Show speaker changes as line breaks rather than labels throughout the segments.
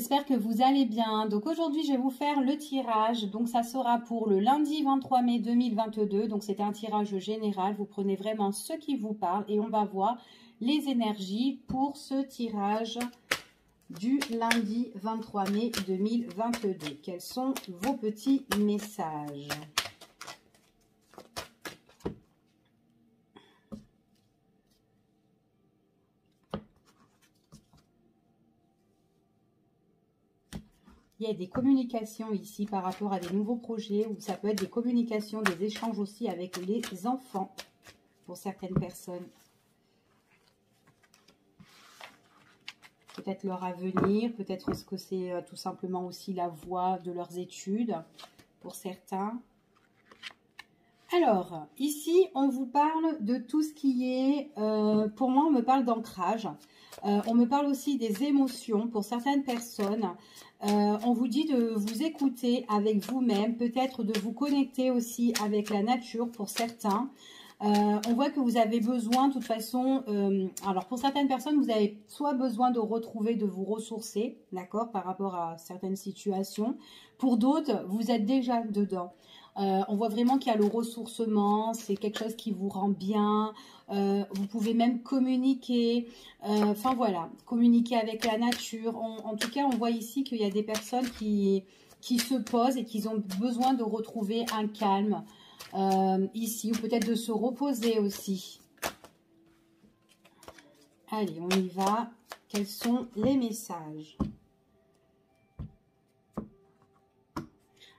j'espère que vous allez bien. Donc aujourd'hui, je vais vous faire le tirage. Donc ça sera pour le lundi 23 mai 2022. Donc c'est un tirage général. Vous prenez vraiment ce qui vous parle et on va voir les énergies pour ce tirage du lundi 23 mai 2022. Quels sont vos petits messages ? Il y a des communications ici par rapport à des nouveaux projets, ou ça peut être des communications, des échanges aussi avec les enfants pour certaines personnes. Peut-être leur avenir, peut-être ce que c'est tout simplement aussi la voie de leurs études pour certains. Alors, ici, on vous parle de tout ce qui est, pour moi, on me parle d'ancrage. On me parle aussi des émotions pour certaines personnes. On vous dit de vous écouter avec vous-même, peut-être de vous connecter aussi avec la nature pour certains. On voit que vous avez besoin, de toute façon, alors pour certaines personnes, vous avez soit besoin de retrouver, de vous ressourcer, d'accord, par rapport à certaines situations. Pour d'autres, vous êtes déjà dedans. On voit vraiment qu'il y a le ressourcement, c'est quelque chose qui vous rend bien. Vous pouvez même communiquer, enfin voilà, communiquer avec la nature. En tout cas, on voit ici qu'il y a des personnes qui se posent et qui ont besoin de retrouver un calme ici, ou peut-être de se reposer aussi. Allez, on y va. Quels sont les messages ?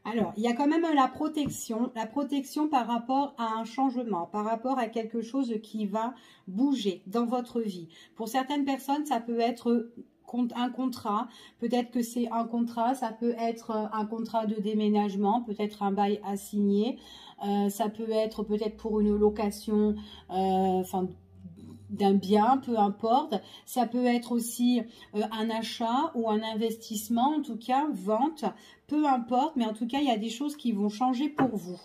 Alors, il y a quand même la protection par rapport à un changement, par rapport à quelque chose qui va bouger dans votre vie. Pour certaines personnes, ça peut être un contrat, peut-être que c'est un contrat, ça peut être un contrat de déménagement, peut-être un bail à signer, ça peut être peut-être pour une location, enfin d'un bien, peu importe. Ça peut être aussi un achat ou un investissement, en tout cas, vente, peu importe. Mais en tout cas, il y a des choses qui vont changer pour vous.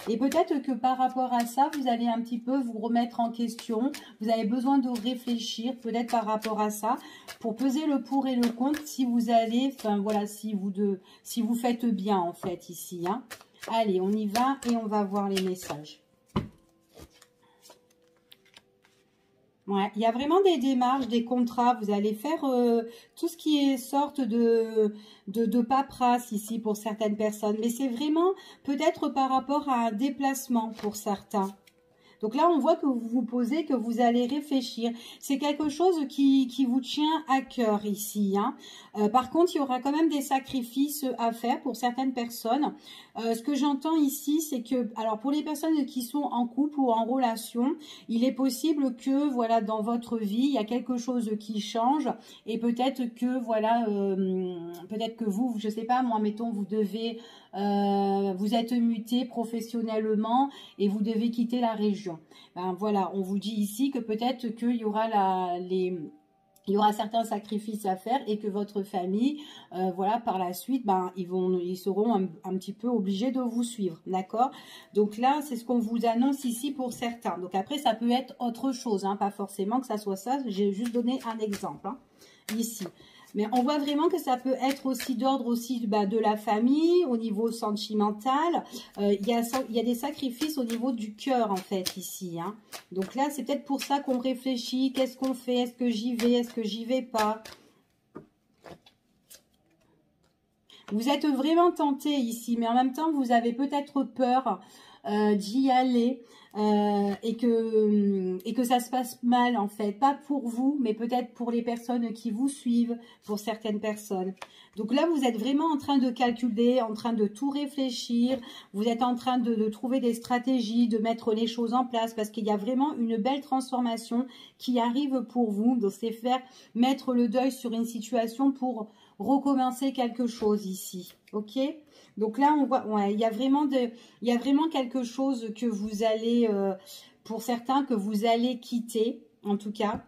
Et peut-être que par rapport à ça, vous allez un petit peu vous remettre en question. Vous avez besoin de réfléchir, peut-être par rapport à ça, pour peser le pour et le contre, si vous allez, enfin voilà, si vous faites bien, en fait, ici. Hein. Allez, on y va et on va voir les messages. Ouais, il y a vraiment des démarches, des contrats. Vous allez faire tout ce qui est sorte de paperasse ici pour certaines personnes. Mais c'est vraiment peut-être par rapport à un déplacement pour certains. Donc là, on voit que vous vous posez, que vous allez réfléchir. C'est quelque chose qui vous tient à cœur ici. Hein. Par contre, il y aura quand même des sacrifices à faire pour certaines personnes. Ce que j'entends ici, c'est que, alors pour les personnes qui sont en couple ou en relation, il est possible que, voilà, dans votre vie, il y a quelque chose qui change. Et peut-être que, voilà, peut-être que vous, je sais pas, moi, mettons, vous devez... vous êtes muté professionnellement et vous devez quitter la région. Ben voilà, on vous dit ici que peut-être qu'il y aura il y aura certains sacrifices à faire et que votre famille, voilà, par la suite, ben ils seront un petit peu obligés de vous suivre, d'accord? Donc là, c'est ce qu'on vous annonce ici pour certains. Donc après, ça peut être autre chose, hein, pas forcément que ça soit ça. J'ai juste donné un exemple hein, ici. Mais on voit vraiment que ça peut être aussi d'ordre aussi de la famille, au niveau sentimental. Il y a des sacrifices au niveau du cœur, en fait, ici. Hein. Donc là, c'est peut-être pour ça qu'on réfléchit. Qu'est-ce qu'on fait? Est-ce que j'y vais? Est-ce que j'y vais pas? Vous êtes vraiment tenté ici, mais en même temps, vous avez peut-être peur d'y aller. Et que ça se passe mal en fait, pas pour vous mais peut-être pour les personnes qui vous suivent, pour certaines personnes. Donc là vous êtes vraiment en train de calculer, en train de tout réfléchir, vous êtes en train de trouver des stratégies, de mettre les choses en place parce qu'il y a vraiment une belle transformation qui arrive pour vous. Donc c'est faire mettre le deuil sur une situation pour recommencer quelque chose ici, ok? Donc là, on voit, ouais, il y a vraiment quelque chose que vous allez, pour certains, que vous allez quitter, en tout cas.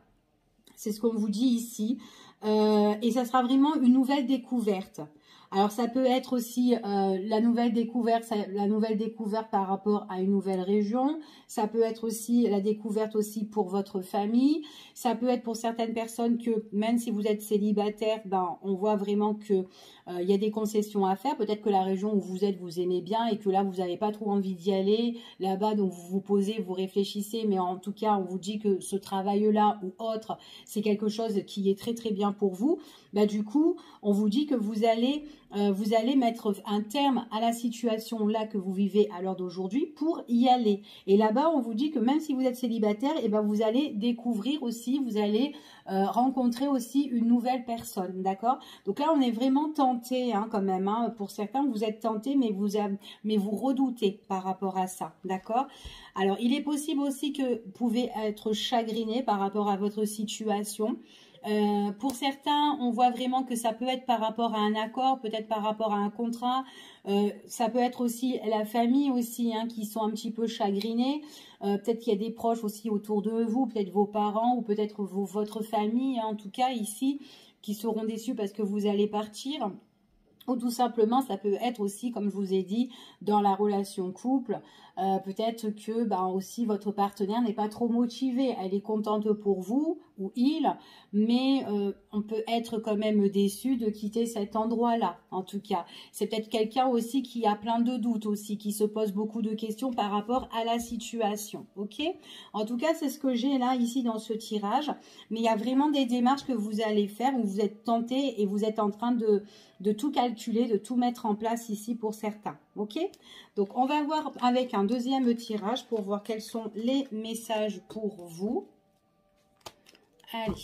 C'est ce qu'on vous dit ici. Et ça sera vraiment une nouvelle découverte. Alors ça peut être aussi la nouvelle découverte par rapport à une nouvelle région. Ça peut être aussi la découverte aussi pour votre famille. Ça peut être pour certaines personnes que même si vous êtes célibataire, ben on voit vraiment que il y a des concessions à faire. Peut-être que la région où vous êtes, vous aimez bien et que là, vous n'avez pas trop envie d'y aller. Là-bas, donc vous vous posez, vous réfléchissez, mais en tout cas, on vous dit que ce travail-là ou autre, c'est quelque chose qui est très très bien pour vous. Bah, du coup, on vous dit que vous allez mettre un terme à la situation là que vous vivez à l'heure d'aujourd'hui pour y aller. Et là-bas, on vous dit que même si vous êtes célibataire, et ben vous allez découvrir aussi, vous allez rencontrer aussi une nouvelle personne, d'accord? Donc là, on est vraiment tenté hein, quand même. Hein. Pour certains, vous êtes tenté, mais vous redoutez par rapport à ça, d'accord? Alors, il est possible aussi que vous pouvez être chagriné par rapport à votre situation. Pour certains, on voit vraiment que ça peut être par rapport à un accord, peut-être par rapport à un contrat. Ça peut être aussi la famille aussi, hein, qui sont un petit peu chagrinés. Peut-être qu'il y a des proches aussi autour de vous, peut-être vos parents ou peut-être votre famille, hein, en tout cas ici, qui seront déçus parce que vous allez partir. Ou tout simplement, ça peut être aussi, comme je vous ai dit, dans la relation couple, peut-être que ben, aussi votre partenaire n'est pas trop motivé. Elle est contente pour vous, ou il, mais on peut être quand même déçu de quitter cet endroit-là, en tout cas. C'est peut-être quelqu'un aussi qui a plein de doutes aussi, qui se pose beaucoup de questions par rapport à la situation, ok? En tout cas, c'est ce que j'ai là, ici, dans ce tirage. Mais il y a vraiment des démarches que vous allez faire, où vous êtes tenté et vous êtes en train de tout calculer, de tout mettre en place ici pour certains. Ok? Donc, on va voir avec un deuxième tirage pour voir quels sont les messages pour vous. Allez.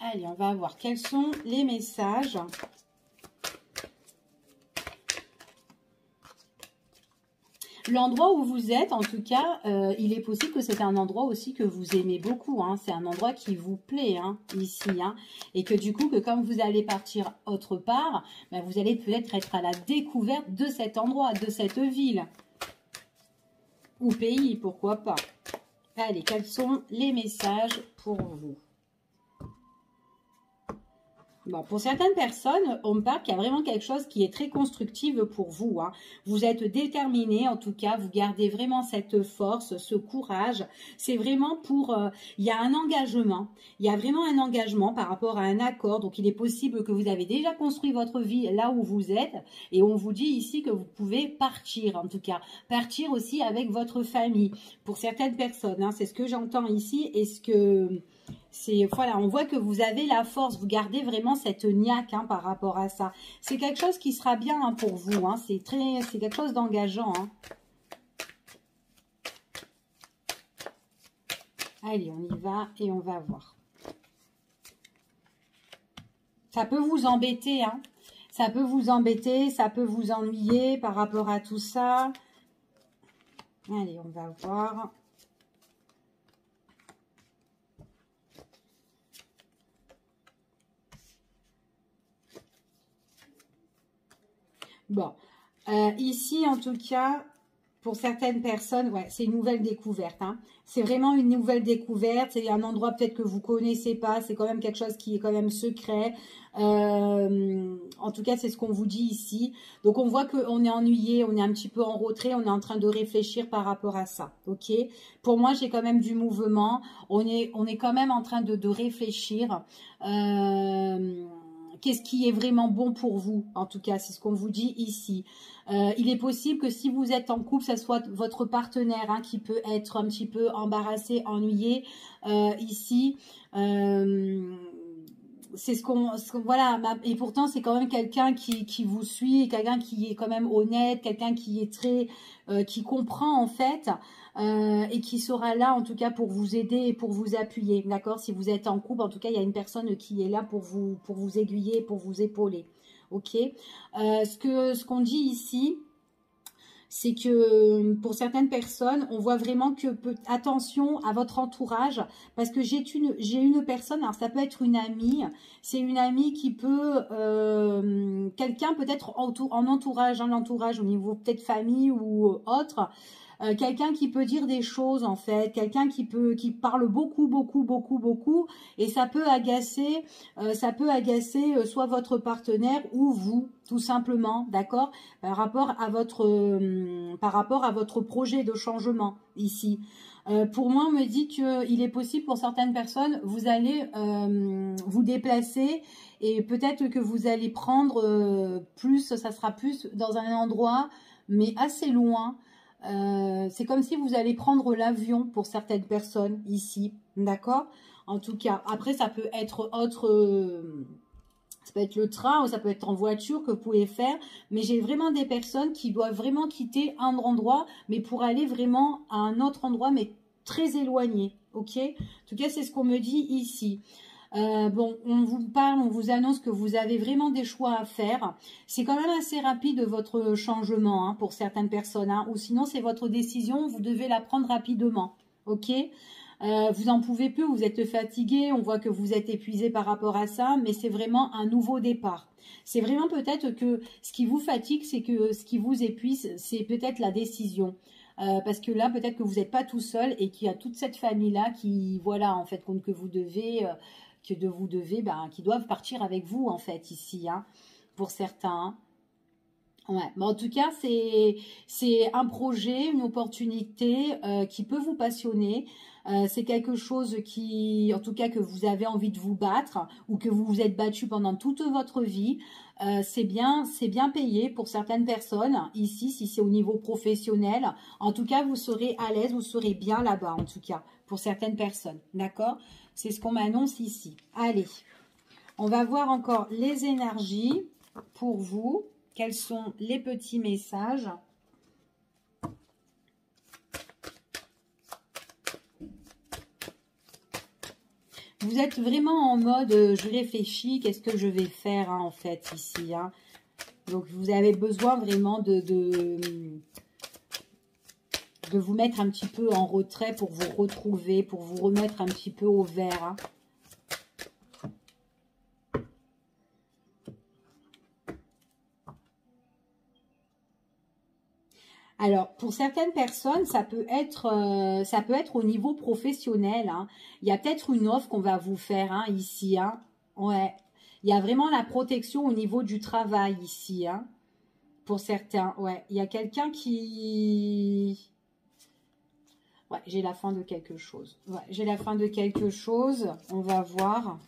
Allez, on va voir quels sont les messages. L'endroit où vous êtes, en tout cas, il est possible que c'est un endroit aussi que vous aimez beaucoup. Hein. C'est un endroit qui vous plaît, hein, ici. Hein. Et que du coup, que comme vous allez partir autre part, ben, vous allez peut-être être à la découverte de cet endroit, de cette ville. Ou pays, pourquoi pas. Allez, quels sont les messages pour vous? Bon, pour certaines personnes, on me parle qu'il y a vraiment quelque chose qui est très constructif pour vous. Hein. Vous êtes déterminé, en tout cas, vous gardez vraiment cette force, ce courage. C'est vraiment pour... il y a un engagement. Il y a vraiment un engagement par rapport à un accord. Donc, il est possible que vous avez déjà construit votre vie là où vous êtes. Et on vous dit ici que vous pouvez partir, en tout cas. Partir aussi avec votre famille. Pour certaines personnes, hein, c'est ce que j'entends ici. Est-ce que... Voilà, on voit que vous avez la force, vous gardez vraiment cette niaque hein, par rapport à ça. C'est quelque chose qui sera bien hein, pour vous, hein, c'est quelque chose d'engageant. Hein. Allez, on y va et on va voir. Ça peut vous embêter, hein. Ça peut vous embêter, ça peut vous ennuyer par rapport à tout ça. Allez, on va voir. Bon, ici, en tout cas, pour certaines personnes, ouais, c'est une nouvelle découverte. Hein. C'est vraiment une nouvelle découverte. C'est un endroit peut-être que vous connaissez pas. C'est quand même quelque chose qui est quand même secret. En tout cas, c'est ce qu'on vous dit ici. Donc, on voit qu'on est ennuyé, on est un petit peu en retrait. On est en train de réfléchir par rapport à ça. Ok. Pour moi, j'ai quand même du mouvement. On est quand même en train de réfléchir. Qu'est-ce qui est vraiment bon pour vous? En tout cas, c'est ce qu'on vous dit ici. Il est possible que si vous êtes en couple, ça soit votre partenaire hein, qui peut être un petit peu embarrassé, ennuyé ici. C'est voilà, et pourtant c'est quand même quelqu'un qui vous suit, quelqu'un qui est quand même honnête, quelqu'un qui est très, qui comprend en fait. Et qui sera là en tout cas pour vous aider et pour vous appuyer, d'accord? Si vous êtes en couple, en tout cas, il y a une personne qui est là pour vous aiguiller, pour vous épauler, ok? Ce qu'on dit ici, c'est que pour certaines personnes, on voit vraiment que attention à votre entourage, parce que j'ai une personne, alors ça peut être une amie, c'est une amie qui peut, quelqu'un peut-être en entourage, hein, l'entourage au niveau peut-être famille ou autre, quelqu'un qui peut dire des choses en fait, quelqu'un qui parle beaucoup, et ça peut agacer, soit votre partenaire ou vous, tout simplement, d'accord, par rapport à votre projet de changement ici. Pour moi, on me dit qu'il est possible pour certaines personnes, vous allez vous déplacer et peut-être que vous allez prendre ça sera plus dans un endroit, mais assez loin. C'est comme si vous allez prendre l'avion pour certaines personnes ici, d'accord? En tout cas, après ça peut être ça peut être le train ou ça peut être en voiture que vous pouvez faire, mais j'ai vraiment des personnes qui doivent vraiment quitter un endroit, mais pour aller vraiment à un autre endroit, mais très éloigné, ok? En tout cas, c'est ce qu'on me dit ici. Bon, on vous parle, on vous annonce que vous avez vraiment des choix à faire. C'est quand même assez rapide votre changement hein, pour certaines personnes. Hein, ou sinon, c'est votre décision, vous devez la prendre rapidement. Ok, vous en pouvez plus, vous êtes fatigué, on voit que vous êtes épuisé par rapport à ça, mais c'est vraiment un nouveau départ. C'est vraiment peut-être que ce qui vous fatigue, c'est que ce qui vous épuise, c'est peut-être la décision. Parce que là, peut-être que vous n'êtes pas tout seul et qu'il y a toute cette famille-là qui, voilà, en fait, compte que vous devez... qui doivent partir avec vous en fait ici, hein, pour certains. Ouais, mais en tout cas, c'est un projet, une opportunité qui peut vous passionner. C'est quelque chose qui, en tout cas, que vous avez envie de vous battre ou que vous vous êtes battu pendant toute votre vie. C'est bien payé pour certaines personnes. Ici, si c'est au niveau professionnel, en tout cas, vous serez à l'aise, vous serez bien là-bas, en tout cas, pour certaines personnes. D'accord? C'est ce qu'on m'annonce ici. Allez, on va voir encore les énergies pour vous. Quels sont les petits messages? Vous êtes vraiment en mode, je réfléchis, qu'est-ce que je vais faire hein, en fait ici. Hein. Donc vous avez besoin vraiment de vous mettre un petit peu en retrait pour vous retrouver, pour vous remettre un petit peu au vert. Hein. Alors, pour certaines personnes, ça peut être au niveau professionnel. Hein. Il y a peut-être une offre qu'on va vous faire hein, ici. Hein. Ouais. Il y a vraiment la protection au niveau du travail ici. Hein. Pour certains, ouais. Il y a quelqu'un qui... Ouais, j'ai la fin de quelque chose. Ouais, j'ai la fin de quelque chose. On va voir.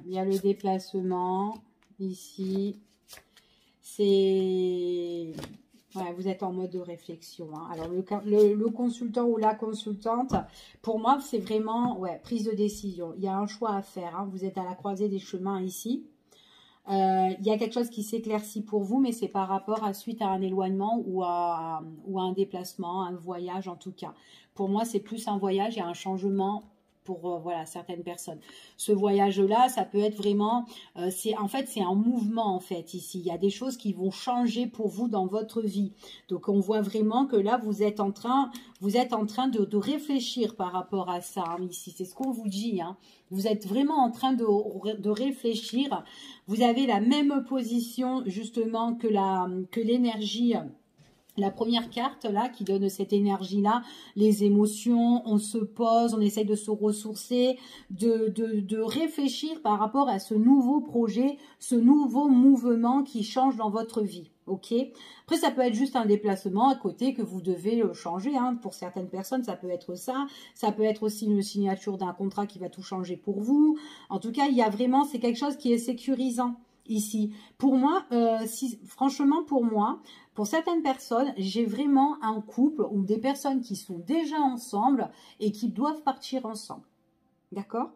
Il y a le déplacement ici. C'est... Ouais, vous êtes en mode de réflexion. Hein. Alors, le consultant ou la consultante, pour moi, c'est vraiment prise de décision. Il y a un choix à faire. Hein. Vous êtes à la croisée des chemins ici. Il y a quelque chose qui s'éclaircit pour vous, mais c'est par rapport à suite à un éloignement ou à un déplacement, un voyage en tout cas. Pour moi, c'est plus un voyage et un changement pour voilà certaines personnes. Ce voyage-là, ça peut être vraiment, en fait c'est un mouvement en fait ici. Il y a des choses qui vont changer pour vous dans votre vie. Donc on voit vraiment que là vous êtes en train de réfléchir par rapport à ça hein, ici. C'est ce qu'on vous dit. Hein. Vous êtes vraiment en train de réfléchir. Vous avez la même position justement que l'énergie. La première carte, là, qui donne cette énergie-là, les émotions, on se pose, on essaye de se ressourcer, de réfléchir par rapport à ce nouveau projet, ce nouveau mouvement qui change dans votre vie, ok? Après, ça peut être juste un déplacement à côté que vous devez changer, hein. Pour certaines personnes, ça peut être ça. Ça peut être aussi une signature d'un contrat qui va tout changer pour vous. En tout cas, il y a vraiment, c'est quelque chose qui est sécurisant. Ici, pour moi, franchement pour moi, pour certaines personnes, j'ai vraiment un couple ou des personnes qui sont déjà ensemble et qui doivent partir ensemble. D'accord?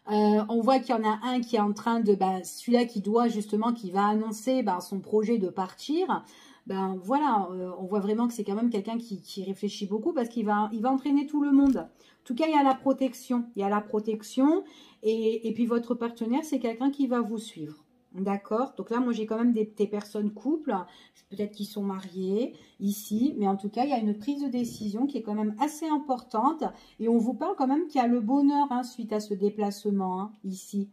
On voit qu'il y en a un qui est en train de, celui-là qui doit justement, qui va annoncer son projet de partir. Voilà, on voit vraiment que c'est quand même quelqu'un qui réfléchit beaucoup parce qu'il va entraîner tout le monde. En tout cas, il y a la protection. Il y a la protection et puis votre partenaire, c'est quelqu'un qui va vous suivre. D'accord? Donc là, moi, j'ai quand même des personnes couples, peut-être qui sont mariées ici, mais en tout cas, il y a une prise de décision qui est quand même assez importante. Et on vous parle quand même qu'il y a le bonheur hein, suite à ce déplacement hein, ici.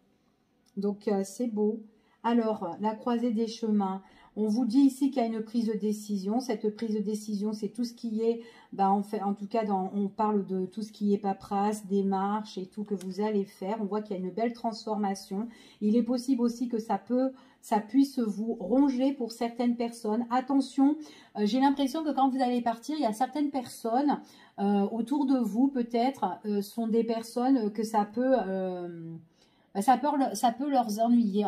Donc, c'est beau. Alors, la croisée des chemins. On vous dit ici qu'il y a une prise de décision. Cette prise de décision, c'est tout ce qui est, en tout cas, on parle de tout ce qui est paperasse, démarche et tout que vous allez faire. On voit qu'il y a une belle transformation. Il est possible aussi que ça puisse vous ronger pour certaines personnes. Attention, j'ai l'impression que quand vous allez partir, il y a certaines personnes autour de vous, peut-être, sont des personnes que ça peut... ça peut leur ennuyer,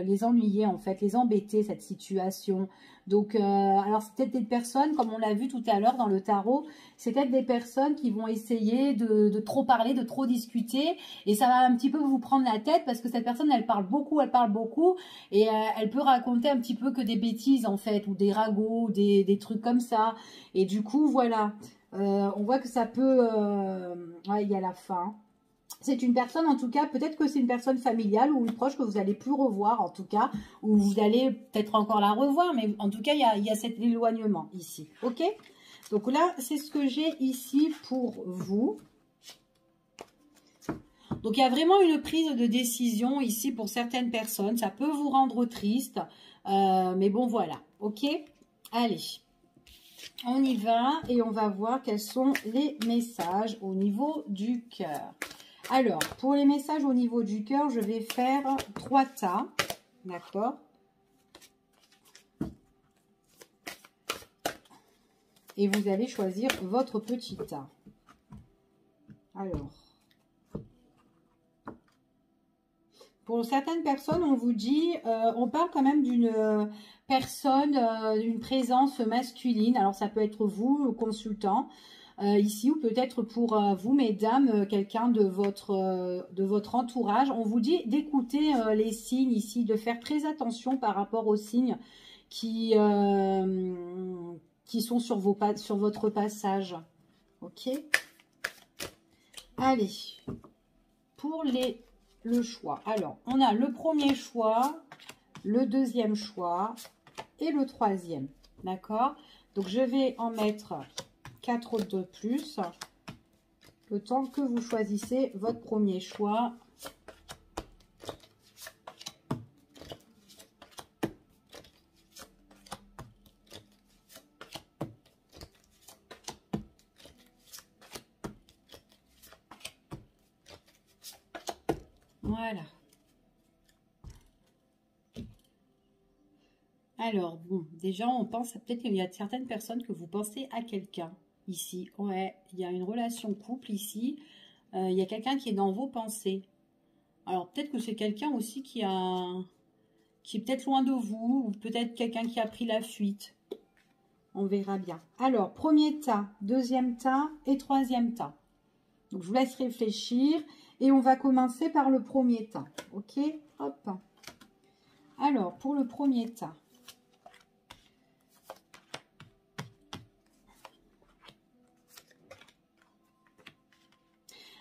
les ennuyer en fait, les embêter cette situation. Donc, alors c'est peut-être des personnes, comme on l'a vu tout à l'heure dans le tarot, c'est peut-être des personnes qui vont essayer de trop parler, de trop discuter, et ça va un petit peu vous prendre la tête parce que cette personne, elle parle beaucoup, et elle peut raconter un petit peu que des bêtises en fait, ou des ragots, des trucs comme ça. Et du coup, voilà, on voit que ça peut, ouais, il y a la fin. C'est une personne, en tout cas, peut-être que c'est une personne familiale ou une proche que vous n'allez plus revoir, en tout cas, ou vous allez peut-être encore la revoir, mais en tout cas, il y a cet éloignement ici, ok? Donc là, c'est ce que j'ai ici pour vous. Donc, il y a vraiment une prise de décision ici pour certaines personnes. Ça peut vous rendre triste, mais bon, voilà, ok? Allez, on y va et on va voir quels sont les messages au niveau du cœur. Alors, pour les messages au niveau du cœur, je vais faire 3 tas, d'accord? Et vous allez choisir votre petit tas. Alors, pour certaines personnes, on vous dit, on parle quand même d'une personne, d'une présence masculine. Alors, ça peut être vous, le consultant, ici, ou peut-être pour vous, mesdames, quelqu'un de votre entourage. On vous dit d'écouter les signes ici, de faire très attention par rapport aux signes qui sont sur votre passage. Ok? Allez, pour le choix. Alors, on a le premier choix, le deuxième choix et le troisième. D'accord? Donc, je vais en mettre 4 de plus, le temps que vous choisissez votre premier choix. Voilà. Alors, bon, déjà, on pense, peut-être qu'il y a certaines personnes que vous pensez à quelqu'un. Ici, ouais, il y a une relation couple ici. Il y a quelqu'un qui est dans vos pensées. Alors, peut-être que c'est quelqu'un aussi qui est peut-être loin de vous, ou peut-être quelqu'un qui a pris la fuite. On verra bien. Alors, premier tas, deuxième tas et troisième tas. Donc, je vous laisse réfléchir et on va commencer par le premier tas. Ok? Hop. Alors, pour le premier tas.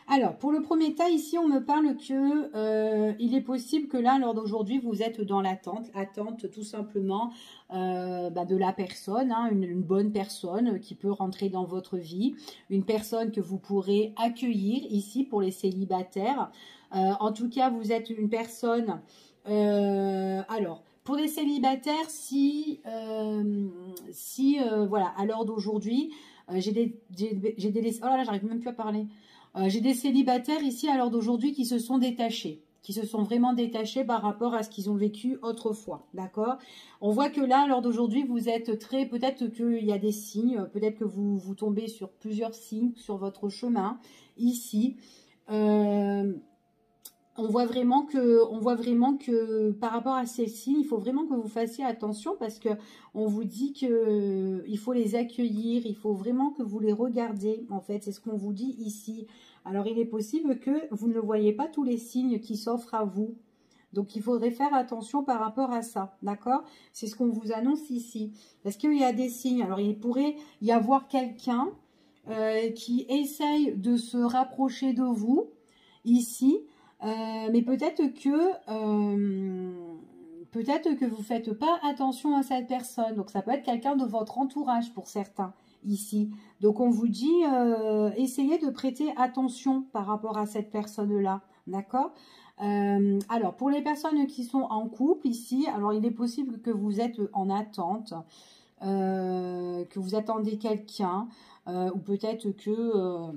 Alors, pour le premier tas, ici, on me parle que il est possible que là, lors d'aujourd'hui, vous êtes dans l'attente. Attente tout simplement de la personne, hein, une bonne personne qui peut rentrer dans votre vie. Une personne que vous pourrez accueillir ici pour les célibataires. En tout cas, vous êtes une personne... alors, pour les célibataires, voilà, à l'heure d'aujourd'hui, j'ai des... Oh là là, j'arrive même plus à parler. J'ai des célibataires ici à l'heure d'aujourd'hui qui se sont détachés, qui se sont vraiment détachés par rapport à ce qu'ils ont vécu autrefois, d'accord? On voit que là, à l'heure d'aujourd'hui, vous êtes très... Peut-être qu'il y a des signes, peut-être que vous tombez sur plusieurs signes sur votre chemin, ici. On voit vraiment que par rapport à ces signes, il faut vraiment que vous fassiez attention parce que on vous dit que il faut les accueillir, il faut vraiment que vous les regardez. En fait, c'est ce qu'on vous dit ici. Alors, il est possible que vous ne voyez pas tous les signes qui s'offrent à vous. Donc, il faudrait faire attention par rapport à ça, d'accord? C'est ce qu'on vous annonce ici. Est-ce qu'il y a des signes? Alors, il pourrait y avoir quelqu'un qui essaye de se rapprocher de vous ici. Mais peut-être que peut-être que vous ne faites pas attention à cette personne. Donc, ça peut être quelqu'un de votre entourage pour certains ici. Donc, on vous dit, essayez de prêter attention par rapport à cette personne-là. D'accord? Alors, pour les personnes qui sont en couple ici, alors il est possible que vous êtes en attente, que vous attendez quelqu'un, ou peut-être que...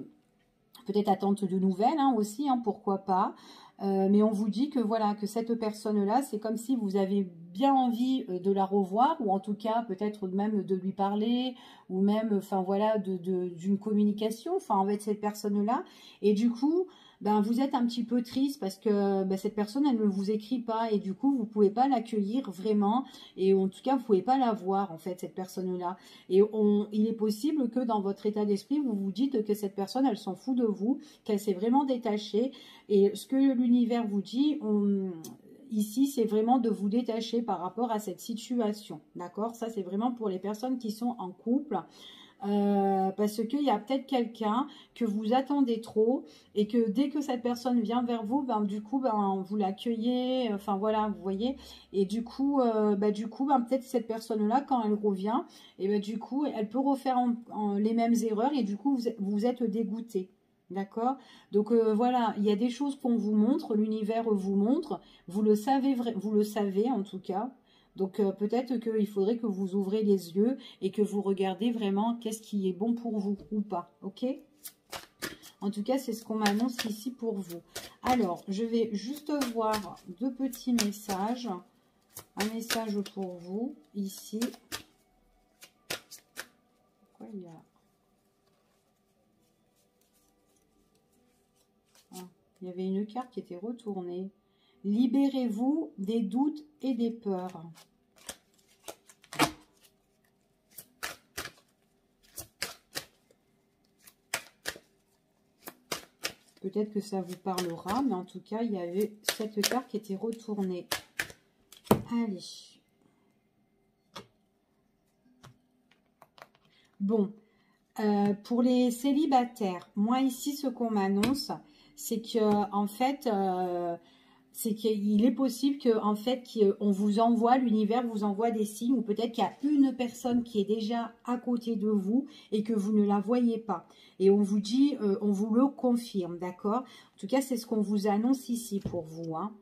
peut-être attente de nouvelles hein, aussi, hein, pourquoi pas. Mais on vous dit que voilà, que cette personne-là, c'est comme si vous avez bien envie de la revoir, ou en tout cas peut-être même de lui parler, ou même, enfin voilà, d'une communication, enfin avec cette personne-là. Et du coup, ben vous êtes un petit peu triste parce que ben, cette personne, elle ne vous écrit pas, et du coup, vous pouvez pas l'accueillir vraiment, et en tout cas, vous pouvez pas la voir en fait, cette personne-là. Et il est possible que dans votre état d'esprit, vous vous dites que cette personne, elle s'en fout de vous, qu'elle s'est vraiment détachée. Et ce que l'univers vous dit, ici, c'est vraiment de vous détacher par rapport à cette situation. D'accord? Ça, c'est vraiment pour les personnes qui sont en couple. Parce qu'il y a peut-être quelqu'un que vous attendez trop et que dès que cette personne vient vers vous, ben, du coup, ben, vous l'accueillez, enfin voilà, vous voyez, et du coup, ben, peut-être cette personne-là, quand elle revient, et ben, du coup, elle peut refaire les mêmes erreurs et du coup, vous êtes dégoûté. D'accord? Donc voilà, il y a des choses qu'on vous montre, l'univers vous montre, vous le savez en tout cas. Donc peut-être qu'il faudrait que vous ouvrez les yeux et que vous regardez vraiment qu'est-ce qui est bon pour vous ou pas, ok? En tout cas, c'est ce qu'on m'annonce ici pour vous. Alors, je vais juste voir deux petits messages. Un message pour vous, ici. Pourquoi il y a... Ah, il y avait une carte qui était retournée. Libérez-vous des doutes et des peurs. Peut-être que ça vous parlera, mais en tout cas, il y avait cette carte qui était retournée. Allez. Bon, pour les célibataires, moi ici, ce qu'on m'annonce, c'est que en fait... c'est qu'il est possible que, en fait, qu'on vous envoie, l'univers vous envoie des signes, ou peut-être qu'il y a une personne qui est déjà à côté de vous et que vous ne la voyez pas. Et on vous dit, on vous le confirme, d'accord? En tout cas, c'est ce qu'on vous annonce ici pour vous, hein.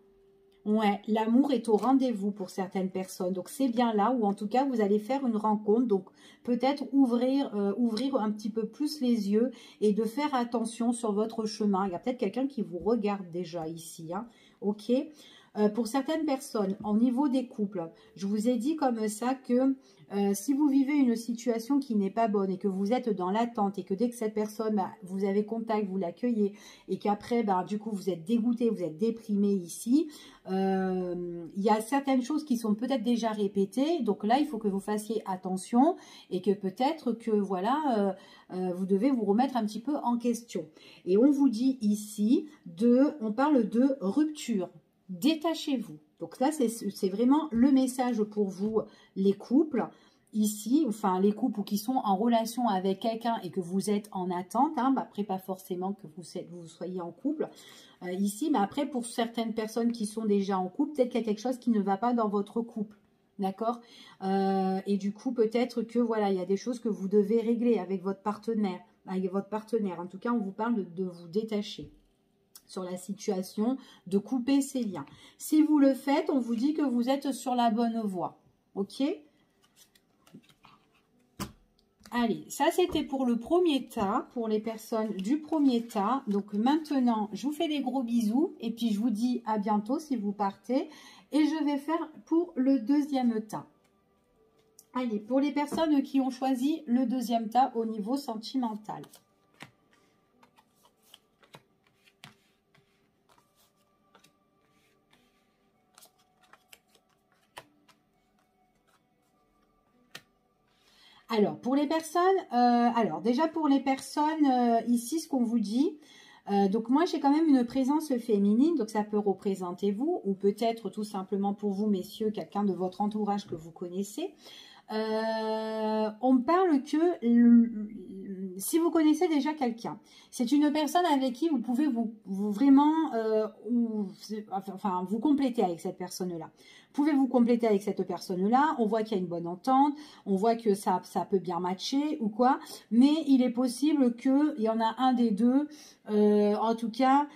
Ouais, l'amour est au rendez-vous pour certaines personnes. Donc, c'est bien là où, en tout cas, vous allez faire une rencontre. Donc, peut-être ouvrir un petit peu plus les yeux et de faire attention sur votre chemin. Il y a peut-être quelqu'un qui vous regarde déjà ici, hein. Ok? Pour certaines personnes, au niveau des couples, je vous ai dit comme ça que si vous vivez une situation qui n'est pas bonne et que vous êtes dans l'attente et que dès que cette personne, bah, vous avez contact, vous l'accueillez et qu'après, bah, du coup, vous êtes dégoûté, vous êtes déprimé ici, il y a certaines choses qui sont peut-être déjà répétées. Donc là, il faut que vous fassiez attention et que peut-être que, voilà, vous devez vous remettre un petit peu en question. Et on vous dit ici, on parle de rupture. Détachez-vous. Donc là, c'est vraiment le message pour vous, les couples. Ici, enfin les couples qui sont en relation avec quelqu'un et que vous êtes en attente, hein, bah, après pas forcément que vous soyez en couple ici, mais après pour certaines personnes qui sont déjà en couple, peut-être qu'il y a quelque chose qui ne va pas dans votre couple, d'accord, et du coup peut-être que voilà, il y a des choses que vous devez régler avec votre partenaire, en tout cas on vous parle de vous détacher sur la situation, de couper ces liens. Si vous le faites, on vous dit que vous êtes sur la bonne voie. Ok? Allez, ça c'était pour le premier tas, pour les personnes du premier tas. Donc maintenant, je vous fais des gros bisous et puis je vous dis à bientôt si vous partez. Et je vais faire pour le deuxième tas. Allez, pour les personnes qui ont choisi le deuxième tas au niveau sentimental. Alors, pour les personnes, déjà pour les personnes, ici, ce qu'on vous dit, donc moi, j'ai quand même une présence féminine, donc ça peut représenter vous, ou peut-être tout simplement pour vous, messieurs, quelqu'un de votre entourage que vous connaissez. On parle que si vous connaissez déjà quelqu'un, c'est une personne avec qui vous pouvez vous vraiment vous compléter avec cette personne-là. Pouvez vous compléter avec cette personne-là, on voit qu'il y a une bonne entente, on voit que ça peut bien matcher ou quoi, mais il est possible qu'il y en a un des deux, en tout cas,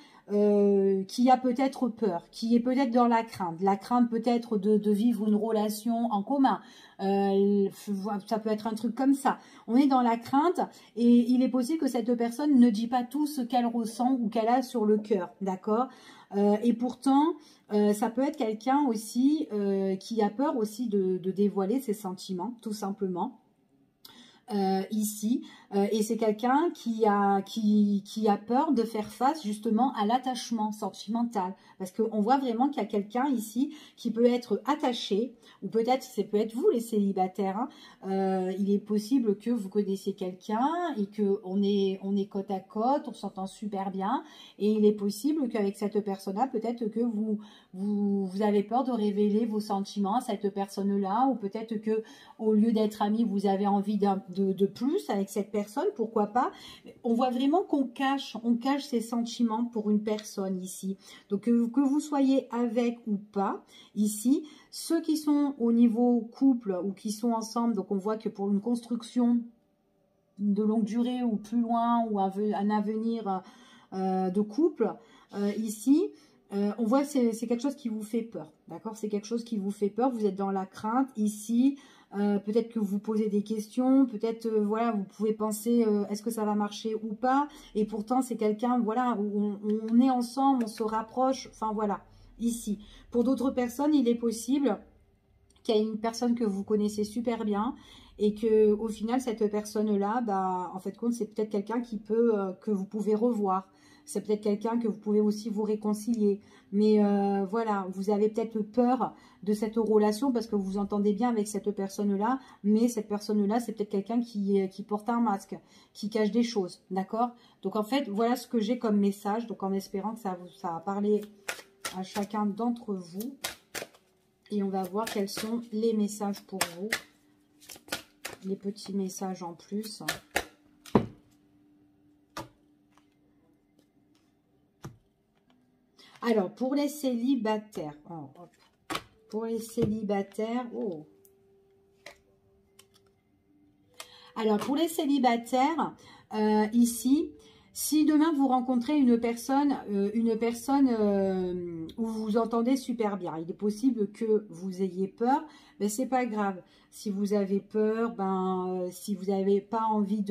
qui a peut-être peur, qui est peut-être dans la crainte peut-être de vivre une relation en commun. Ça peut être un truc comme ça. On est dans la crainte et il est possible que cette personne ne dit pas tout ce qu'elle ressent ou qu'elle a sur le cœur, d'accord? Et pourtant, ça peut être quelqu'un aussi qui a peur aussi de dévoiler ses sentiments, tout simplement. Ici, et c'est quelqu'un qui a peur de faire face justement à l'attachement sentimental, parce qu'on voit vraiment qu'il y a quelqu'un ici qui peut être attaché, ou peut-être ça peut être vous les célibataires, hein. Il est possible que vous connaissiez quelqu'un et que on est côte à côte, on s'entend super bien, et il est possible qu'avec cette personne-là, peut-être que vous avez peur de révéler vos sentiments à cette personne-là, ou peut-être que au lieu d'être amis, vous avez envie de plus avec cette personne, pourquoi pas. On voit vraiment qu'on cache ses sentiments pour une personne ici. Donc que vous soyez avec ou pas, ici, ceux qui sont au niveau couple ou qui sont ensemble, donc on voit que pour une construction de longue durée ou plus loin, ou un avenir de couple, ici, on voit que c'est quelque chose qui vous fait peur, d'accord? C'est quelque chose qui vous fait peur, vous êtes dans la crainte ici. Peut-être que vous posez des questions, peut-être voilà, vous pouvez penser est-ce que ça va marcher ou pas, et pourtant c'est quelqu'un, voilà, où on est ensemble, on se rapproche, enfin voilà, ici. Pour d'autres personnes, il est possible qu'il y ait une personne que vous connaissez super bien et que au final cette personne-là, bah, en fait compte, c'est peut-être quelqu'un qui peut que vous pouvez revoir. C'est peut-être quelqu'un que vous pouvez aussi vous réconcilier. Mais voilà, vous avez peut-être peur de cette relation parce que vous vous entendez bien avec cette personne-là. Mais cette personne-là, c'est peut-être quelqu'un qui porte un masque, qui cache des choses. D'accord? Donc en fait, voilà ce que j'ai comme message. Donc en espérant que ça a parlé à chacun d'entre vous. Et on va voir quels sont les messages pour vous. Les petits messages en plus. Alors, pour les célibataires, pour les célibataires, alors pour les célibataires, ici, si demain vous rencontrez une personne où vous vous entendez super bien, il est possible que vous ayez peur, mais c'est pas grave. Si vous avez peur, si vous n'avez pas envie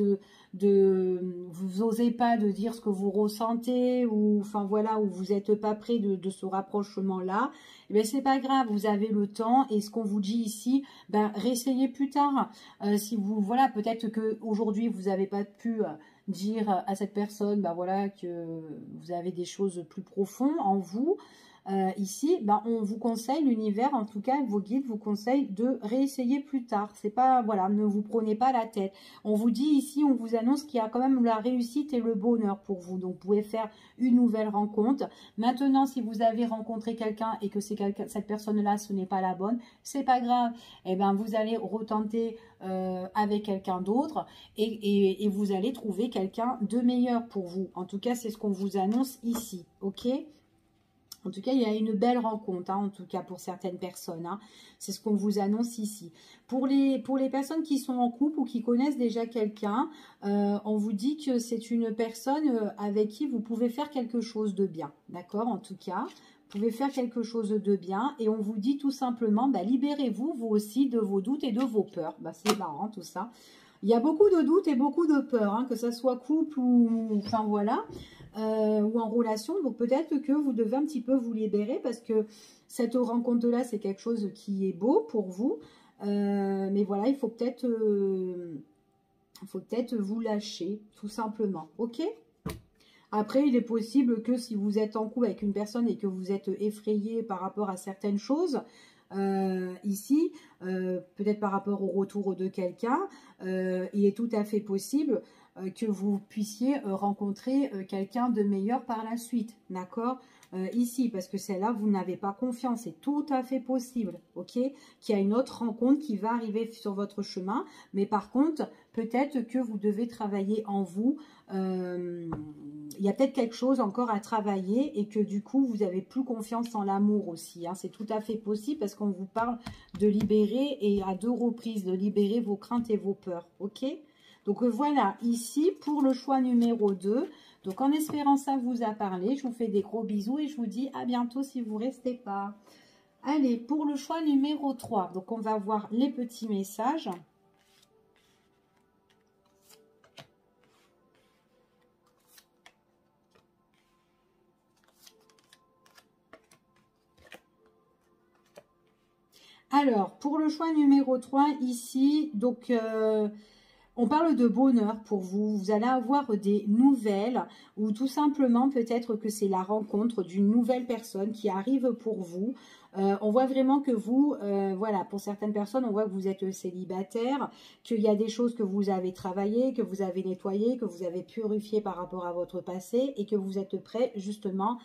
vous osez pas de dire ce que vous ressentez, ou enfin voilà, ou vous n'êtes pas prêt de ce rapprochement-là, mais c'est pas grave, vous avez le temps, et ce qu'on vous dit ici, réessayez plus tard. Si vous, voilà, peut-être que aujourd'hui vous n'avez pas pu dire à cette personne, voilà, que vous avez des choses plus profondes en vous. Ici, on vous conseille, l'univers, en tout cas, vos guides vous conseillent de réessayer plus tard. C'est pas, voilà, ne vous prenez pas la tête. On vous dit ici, on vous annonce qu'il y a quand même la réussite et le bonheur pour vous. Donc, vous pouvez faire une nouvelle rencontre. Maintenant, si vous avez rencontré quelqu'un et que cette personne-là, ce n'est pas la bonne, c'est pas grave. Eh bien, vous allez retenter avec quelqu'un d'autre et vous allez trouver quelqu'un de meilleur pour vous. En tout cas, c'est ce qu'on vous annonce ici, ok ? En tout cas, il y a une belle rencontre, en tout cas pour certaines personnes. C'est ce qu'on vous annonce ici. Pour les personnes qui sont en couple ou qui connaissent déjà quelqu'un, on vous dit que c'est une personne avec qui vous pouvez faire quelque chose de bien. D'accord? En tout cas, vous pouvez faire quelque chose de bien. Et on vous dit tout simplement, libérez-vous, vous aussi, de vos doutes et de vos peurs. C'est marrant tout ça. Il y a beaucoup de doutes et beaucoup de peurs, que ce soit couple ou... Enfin, voilà. Ou en relation, donc peut-être que vous devez un petit peu vous libérer parce que cette rencontre-là, c'est quelque chose qui est beau pour vous, mais voilà, il faut peut-être vous lâcher, tout simplement, ok? Après, il est possible que si vous êtes en couple avec une personne et que vous êtes effrayé par rapport à certaines choses, ici, peut-être par rapport au retour de quelqu'un, il est tout à fait possible que vous puissiez rencontrer quelqu'un de meilleur par la suite, d'accord? ici, parce que celle-là, vous n'avez pas confiance. C'est tout à fait possible, ok? Qu'il y a une autre rencontre qui va arriver sur votre chemin. Mais par contre, peut-être que vous devez travailler en vous. Il y a peut-être quelque chose encore à travailler et que du coup, vous avez plus confiance en l'amour aussi. Hein. C'est tout à fait possible parce qu'on vous parle de libérer et à 2 reprises, de libérer vos craintes et vos peurs, ok? Donc voilà, ici, pour le choix numéro 2. Donc en espérant ça vous a parlé, je vous fais des gros bisous et je vous dis à bientôt si vous ne restez pas. Allez, pour le choix numéro 3, donc on va voir les petits messages. Alors, pour le choix numéro 3, ici, donc on parle de bonheur pour vous. Vous allez avoir des nouvelles ou tout simplement peut-être que c'est la rencontre d'une nouvelle personne qui arrive pour vous. On voit vraiment que vous, voilà, pour certaines personnes, on voit que vous êtes célibataire, qu'il y a des choses que vous avez travaillées, que vous avez nettoyées, que vous avez purifiées par rapport à votre passé et que vous êtes prêt justement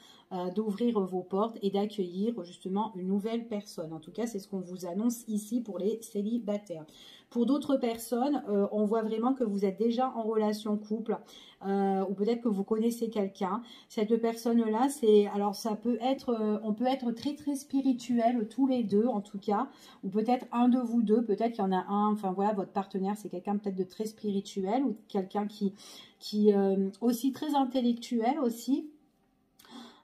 d'ouvrir vos portes et d'accueillir justement une nouvelle personne. En tout cas, c'est ce qu'on vous annonce ici pour les célibataires. Pour d'autres personnes, on voit vraiment que vous êtes déjà en relation couple ou peut-être que vous connaissez quelqu'un. Cette personne-là, c'est, alors ça peut être, on peut être très très spirituel tous les deux en tout cas, ou peut-être un de vous deux, peut-être qu'il y en a un, enfin voilà, votre partenaire c'est quelqu'un peut-être de très spirituel ou quelqu'un qui aussi très intellectuel aussi.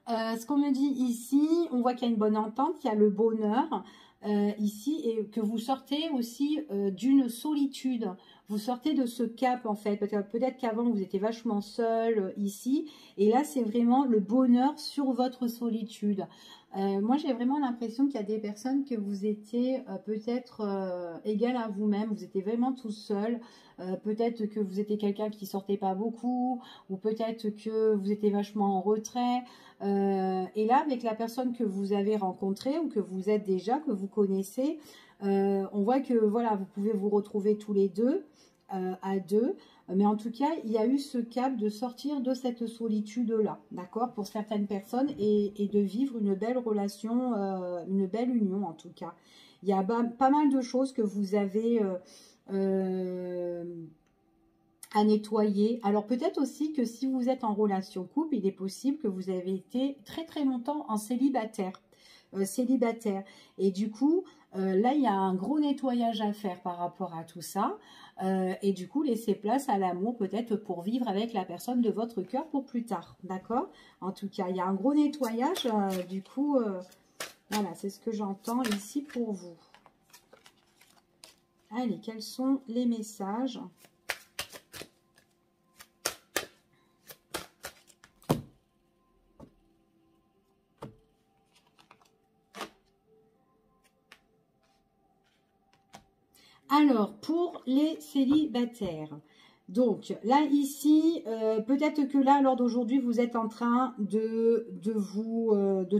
Ce qu'on me dit ici, on voit qu'il y a une bonne entente, il y a le bonheur ici et que vous sortez aussi d'une solitude. Vous sortez de ce cap en fait. Peut-être qu'avant vous étiez vachement seul ici et là c'est vraiment le bonheur sur votre solitude. Moi j'ai vraiment l'impression qu'il y a des personnes que vous étiez peut-être égal à vous-même, vous étiez vraiment tout seul. Peut-être que vous étiez quelqu'un qui sortait pas beaucoup ou peut-être que vous étiez vachement en retrait. Et là, avec la personne que vous avez rencontrée ou que vous êtes déjà, que vous connaissez, on voit que voilà, vous pouvez vous retrouver tous les deux à deux. Mais en tout cas, il y a eu ce cap de sortir de cette solitude-là, d'accord, pour certaines personnes et de vivre une belle relation, une belle union en tout cas. Il y a pas mal de choses que vous avez à nettoyer. Alors peut-être aussi que si vous êtes en relation couple, il est possible que vous avez été très très longtemps en célibataire. Et du coup, là, il y a un gros nettoyage à faire par rapport à tout ça. Et du coup, laissez place à l'amour peut-être pour vivre avec la personne de votre cœur pour plus tard. D'accord? En tout cas, il y a un gros nettoyage. Du coup, voilà, c'est ce que j'entends ici pour vous. Allez, quels sont les messages ? Alors, pour les célibataires, donc là, ici, peut-être que là, lors d'aujourd'hui, vous êtes en train de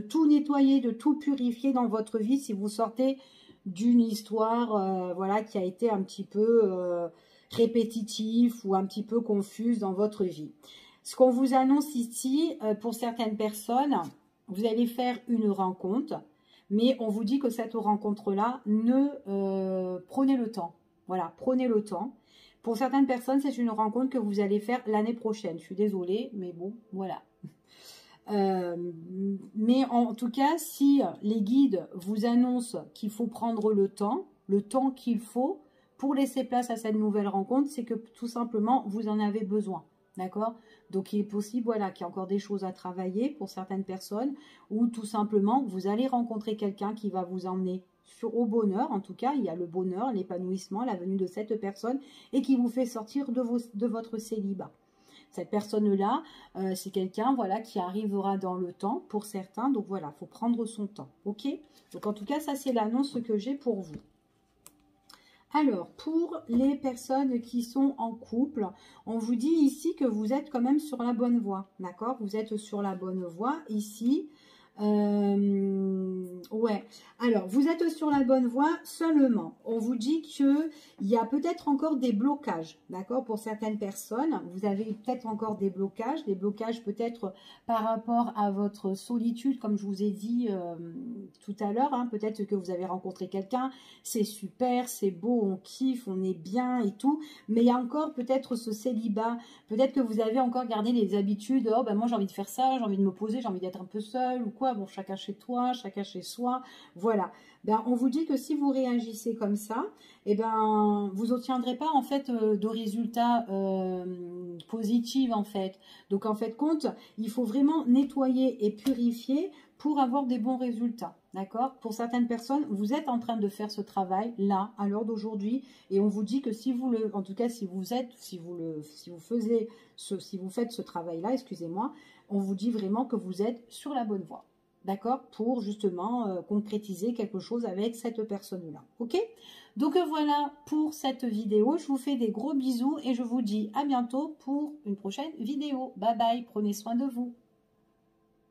tout nettoyer, de tout purifier dans votre vie si vous sortez d'une histoire voilà, qui a été un petit peu répétitive ou un petit peu confuse dans votre vie. Ce qu'on vous annonce ici, pour certaines personnes, vous allez faire une rencontre. Mais on vous dit que cette rencontre-là, prenez le temps. Voilà, prenez le temps. Pour certaines personnes, c'est une rencontre que vous allez faire l'année prochaine. Je suis désolée, mais bon, voilà. Mais en tout cas, si les guides vous annoncent qu'il faut prendre le temps qu'il faut pour laisser place à cette nouvelle rencontre, c'est que tout simplement, vous en avez besoin. D'accord? Donc, il est possible voilà, qu'il y ait encore des choses à travailler pour certaines personnes ou tout simplement, vous allez rencontrer quelqu'un qui va vous emmener au bonheur. En tout cas, il y a le bonheur, l'épanouissement, la venue de cette personne et qui vous fait sortir de votre célibat. Cette personne-là, c'est quelqu'un voilà, qui arrivera dans le temps pour certains. Donc, voilà, il faut prendre son temps. OK? Donc, en tout cas, ça, c'est l'annonce que j'ai pour vous. Alors, pour les personnes qui sont en couple, on vous dit ici que vous êtes quand même sur la bonne voie, d'accord? Vous êtes sur la bonne voie ici. Ouais, alors vous êtes sur la bonne voie, seulement on vous dit que il y a peut-être encore des blocages, d'accord, pour certaines personnes. Vous avez peut-être encore des blocages peut-être par rapport à votre solitude, comme je vous ai dit tout à l'heure, hein. Peut-être que vous avez rencontré quelqu'un, c'est super, c'est beau, on kiffe, on est bien et tout, mais il y a encore peut-être ce célibat, peut-être que vous avez encore gardé les habitudes, oh ben moi j'ai envie de faire ça, j'ai envie de me poser, j'ai envie d'être un peu seule ou quoi, bon chacun chez toi, chacun chez soi, voilà. Ben, on vous dit que si vous réagissez comme ça, eh ben, vous n'obtiendrez pas en fait de résultats positifs en fait. Donc en fait compte, il faut vraiment nettoyer et purifier pour avoir des bons résultats. D'accord? Pour certaines personnes, vous êtes en train de faire ce travail là, à l'heure d'aujourd'hui, et on vous dit que si vous le, en tout cas si vous êtes, si vous faites ce travail-là, excusez-moi, on vous dit vraiment que vous êtes sur la bonne voie. D'accord? Pour justement concrétiser quelque chose avec cette personne-là. Ok? Donc voilà pour cette vidéo. Je vous fais des gros bisous et je vous dis à bientôt pour une prochaine vidéo. Bye bye, prenez soin de vous.